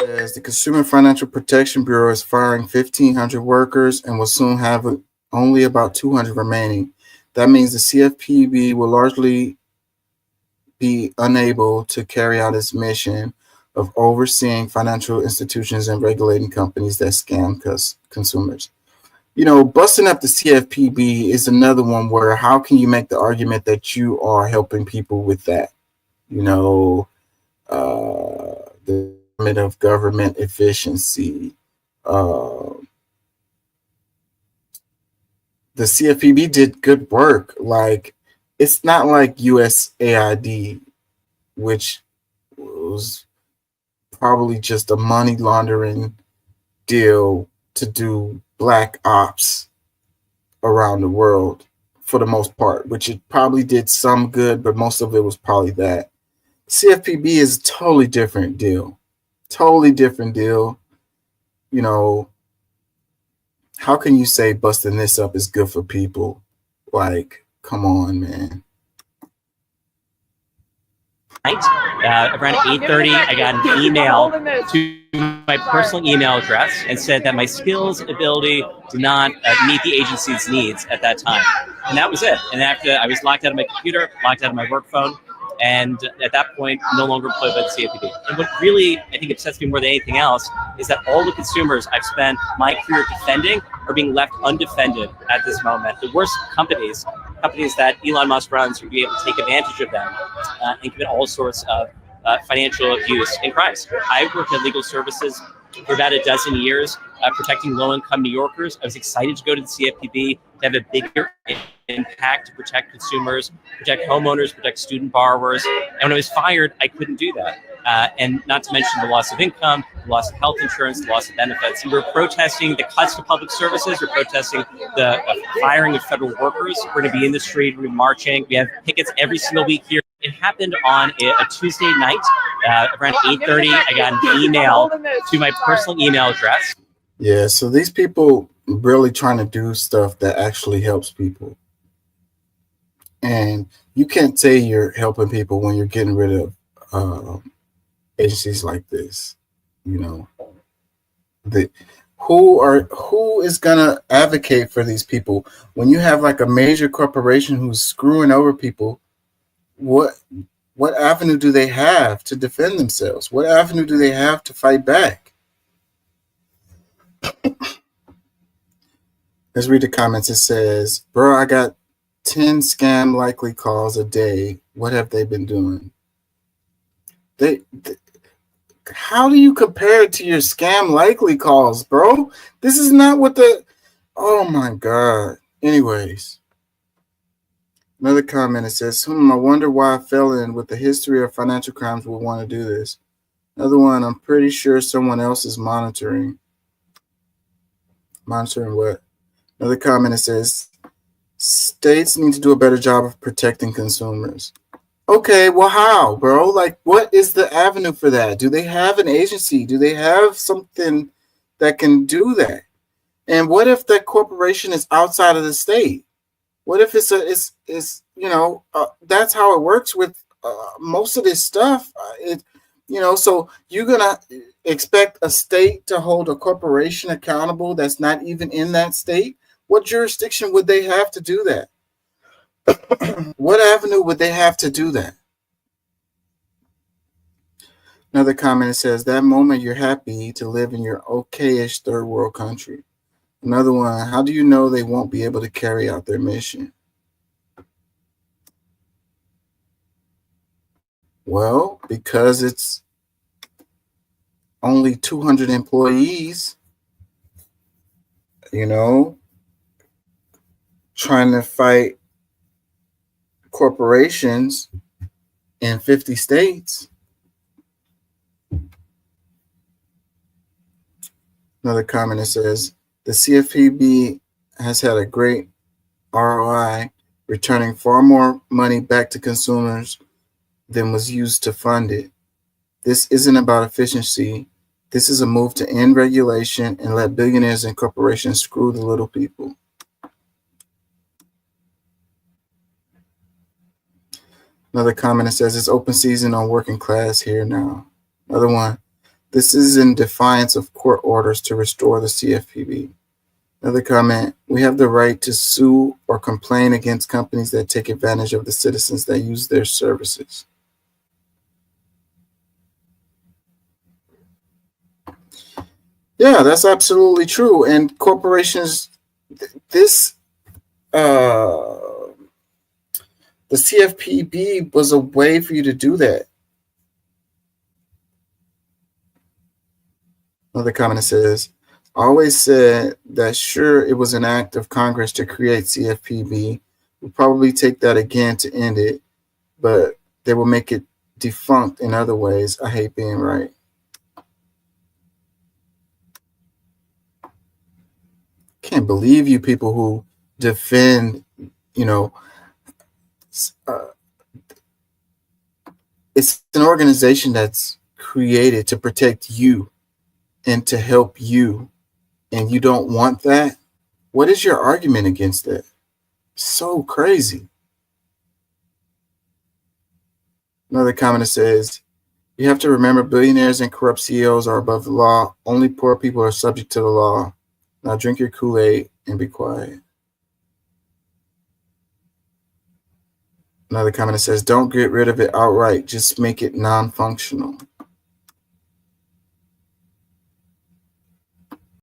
says the Consumer Financial Protection Bureau is firing 1,500 workers and will soon have only about 200 remaining. That means the CFPB will largely be unable to carry out its mission of overseeing financial institutions and regulating companies that scam consumers. Busting up the CFPB is another one where how can you make the argument that you are helping people with that? The Department of Government Efficiency. The CFPB did good work. Like, it's not like USAID, which was probably just a money laundering deal to do black ops around the world for the most part, which it probably did some good, but most of it was probably that. CFPB is a totally different deal. Totally different deal. How can you say busting this up is good for people? Like, come on, man. Around 8:30, I got an email to my personal email address and said that my skills ability did not meet the agency's needs at that time. And that was it. And after I was locked out of my computer, locked out of my work phone, and at that point, no longer employed by the CFPB. And what really, I think, upsets me more than anything else is that all the consumers I've spent my career defending are being left undefended at this moment. The worst companies that Elon Musk runs, will be able to take advantage of them and commit all sorts of financial abuse and crimes. I worked in legal services for about a dozen years, protecting low-income New Yorkers. I was excited to go to the CFPB to have a bigger impact to protect consumers, protect homeowners, protect student borrowers. And when I was fired, I couldn't do that. And not to mention the loss of income, the loss of health insurance, the loss of benefits. And we're protesting the cuts to public services. We're protesting the firing of federal workers. We're going to be in the street. We're marching. We have pickets every single week here. It happened on a Tuesday night, around 8:30. I got an email to my personal email address. Yeah, so these people really trying to do stuff that actually helps people. And you can't say you're helping people when you're getting rid of agencies like this. Who is gonna advocate for these people when you have like a major corporation who's screwing over people? What avenue do they have to defend themselves? What avenue do they have to fight back? Let's read the comments. It says, bro, I got 10 scam likely calls a day. What have they been doing? How do you compare it to your scam likely calls, bro? This is not what oh my God. Anyways. Another comment, it says, I wonder why a felon with a history of financial crimes would want to do this. Another one, I'm pretty sure someone else is monitoring. Monitoring what? Another comment, it says, states need to do a better job of protecting consumers. Okay, well, how, bro? Like, what is the avenue for that? Do they have an agency? Do they have something that can do that? And what if that corporation is outside of the state? What if that's how it works with most of this stuff. So you're going to expect a state to hold a corporation accountable that's not even in that state? What jurisdiction would they have to do that? What avenue would they have to do that? Another comment says, that moment you're happy to live in your okay-ish third world country. Another one, how do you know they won't be able to carry out their mission? Well, because it's only 200 employees, trying to fight corporations in 50 states. Another comment that says, the CFPB has had a great ROI, returning far more money back to consumers than was used to fund it. This isn't about efficiency. This is a move to end regulation and let billionaires and corporations screw the little people. Another comment that says, it's open season on working class here now. Another one, This is in defiance of court orders to restore the CFPB. Another comment, we have the right to sue or complain against companies that take advantage of the citizens that use their services. Yeah, that's absolutely true. And corporations, this, uh, the CFPB was a way for you to do that. Another comment says, always said that sure, it was an act of Congress to create CFPB. We'll probably take that again to end it, but they will make it defunct in other ways. I hate being right. Can't believe you people who defend, you know, uh, it's an organization that's created to protect you and to help you, and you don't want that. What is your argument against that? So crazy. Another comment says, you have to remember billionaires and corrupt CEOs are above the law. Only poor people are subject to the law. Now drink your Kool-Aid and be quiet. Another comment says, don't get rid of it outright. Just make it non-functional.